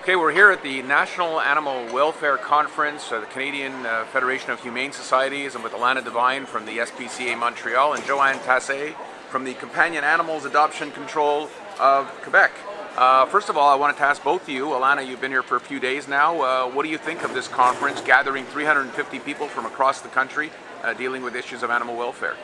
Okay, we're here at the National Animal Welfare Conference, the Canadian Federation of Humane Societies. I'm with Alanna Devine from the SPCA Montreal and Johanne Tassé from the Companion Animals Adoption Control of Quebec. First of all, I wanted to ask both of you. Alanna, you've been here for a few days now. What do you think of this conference, gathering 350 people from across the country dealing with issues of animal welfare?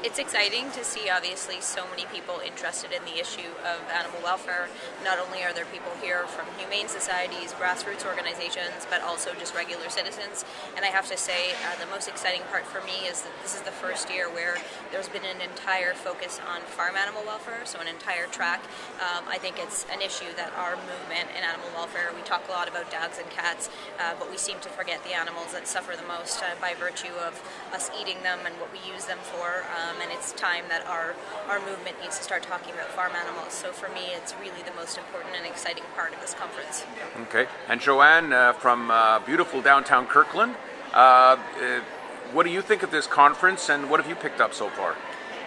It's exciting to see, obviously, so many people interested in the issue of animal welfare. Not only are there people here from humane societies, grassroots organizations, but also just regular citizens. And I have to say, the most exciting part for me is that this is the first year where there's been an entire focus on farm animal welfare, so an entire track. I think it's an issue that our movement in animal welfare, we talk a lot about dogs and cats, but we seem to forget the animals that suffer the most by virtue of us eating them and what we use them for, and it's time that our movement needs to start talking about farm animals. So for me, it's really the most important and exciting part of this conference. Okay, and Johanne from beautiful downtown Kirkland, what do you think of this conference and what have you picked up so far?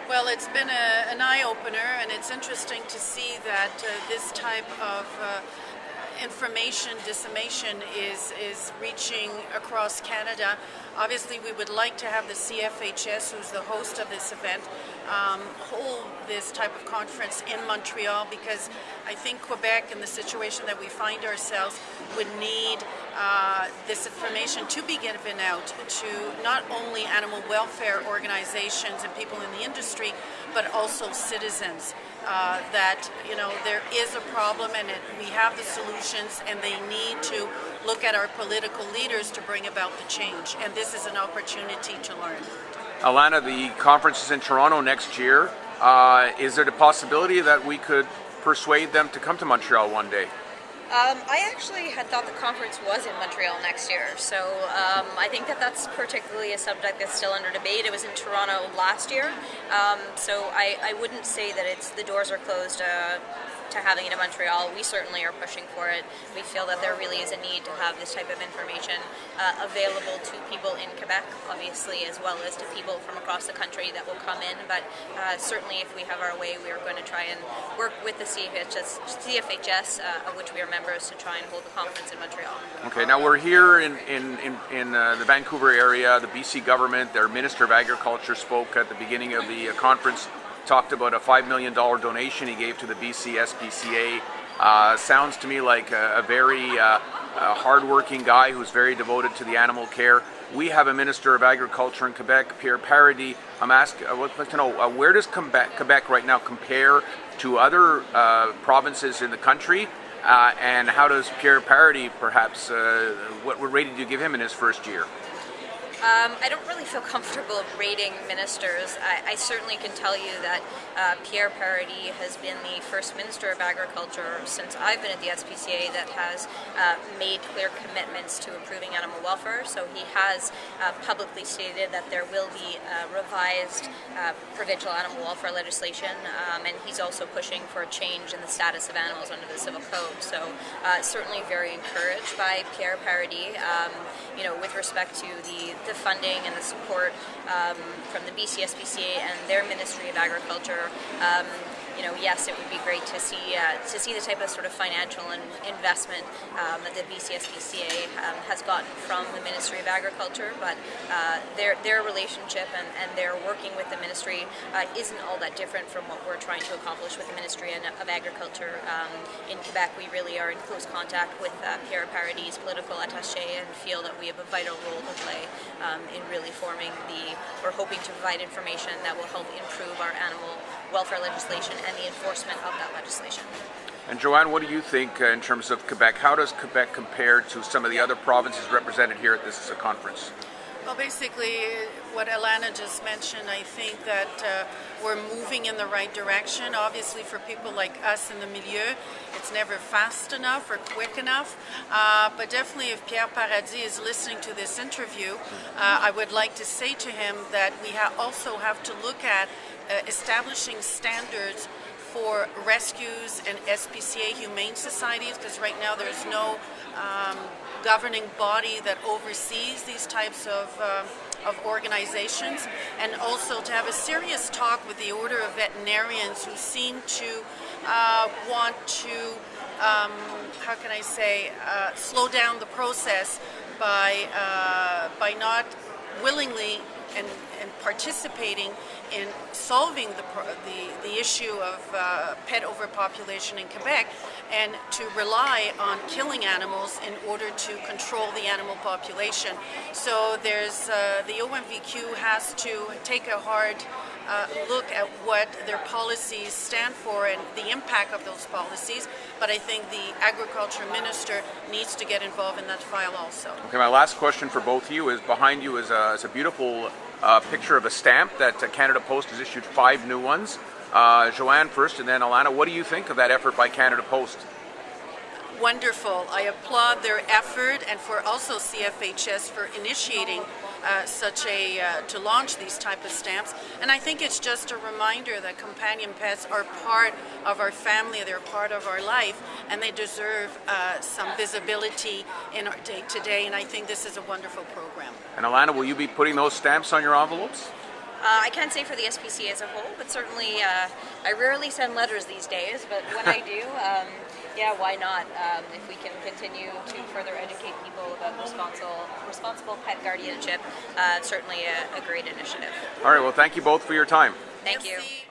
Well, it's been an eye-opener, and it's interesting to see that this type of information dissemination is reaching across Canada. Obviously, we would like to have the CFHS, who's the host of this event, hold this type of conference in Montreal, because I think Quebec, in the situation that we find ourselves, would need this information to be given out to not only animal welfare organizations and people in the industry, but also citizens. That there is a problem and we have the solutions, and they need to look at our political leaders to bring about the change. And this is an opportunity to learn. Alanna, the conference is in Toronto next year. Is there the possibility that we could persuade them to come to Montreal one day? I actually had thought the conference was in Montreal next year, so I think that's particularly a subject that's still under debate. It was in Toronto last year, so I wouldn't say that the doors are closed to having it in Montreal. We certainly are pushing for it. We feel that there really is a need to have this type of information available to people in Quebec, obviously, as well as to people from across the country that will come in. But certainly, if we have our way, we are going to try and work with the CFHS, of which we are members, to try and hold the conference in Montreal. Okay, now we're here in the Vancouver area. The BC government, their Minister of Agriculture, spoke at the beginning of the conference, talked about a $5 million donation he gave to the BC SPCA. Sounds to me like a very hardworking guy who's very devoted to the animal care. We have a Minister of Agriculture in Quebec, Pierre Paradis. I'd like to know, where does Quebec right now compare to other provinces in the country? And how does Pierre Paradis, perhaps, what rating did you give him in his first year? I don't really feel comfortable rating ministers. I certainly can tell you that Pierre Paradis has been the first Minister of Agriculture since I've been at the SPCA that has made clear commitments to improving animal welfare. So he has publicly stated that there will be revised provincial animal welfare legislation, and he's also pushing for a change in the status of animals under the Civil Code. So certainly very encouraged by Pierre Paradis. With respect to the funding and the support from the BC SPCA and their Ministry of Agriculture, yes, it would be great to see the type of sort of financial investment that the BC SPCA has gotten from the Ministry of Agriculture, but their relationship and their working with the ministry isn't all that different from what we're trying to accomplish with the Ministry of Agriculture. In Quebec, we really are in close contact with Pierre Paradis' political attaché, and feel that we have a vital role to play in really forming we're hoping to provide information that will help improve our animal welfare legislation and the enforcement of that legislation. And Johanne, what do you think in terms of Quebec? How does Quebec compare to some of the other provinces represented here at this conference? Well, basically, what Alanna just mentioned, I think that we're moving in the right direction. Obviously, for people like us in the milieu, it's never fast enough or quick enough. But definitely, if Pierre Paradis is listening to this interview, I would like to say to him that we also have to look at establishing standards for rescues and SPCA humane societies, because right now there's no governing body that oversees these types of organizations, and also to have a serious talk with the Order of Veterinarians, who seem to want to how can I say, slow down the process by not willingly and participating in solving the issue of pet overpopulation in Quebec, and to rely on killing animals in order to control the animal population. So there's the OMVQ has to take a hard look at what their policies stand for and the impact of those policies, but I think the Agriculture Minister needs to get involved in that file also. Okay, my last question for both of you is, behind you is a beautiful picture of a stamp that Canada Post has issued 5 new ones. Johanne first, and then Alanna, what do you think of that effort by Canada Post? Wonderful. I applaud their effort, and for also CFHS for initiating to launch these type of stamps. And I think it's just a reminder that companion pets are part of our family, they're part of our life, and they deserve some visibility in our day-to-day, and I think this is a wonderful program. And Alanna, will you be putting those stamps on your envelopes? I can't say for the SPCA as a whole, but certainly I rarely send letters these days, but when I do, yeah, why not? If we can continue to further educate people about responsible pet guardianship, certainly a great initiative. All right, well, thank you both for your time. Thank you. Merci.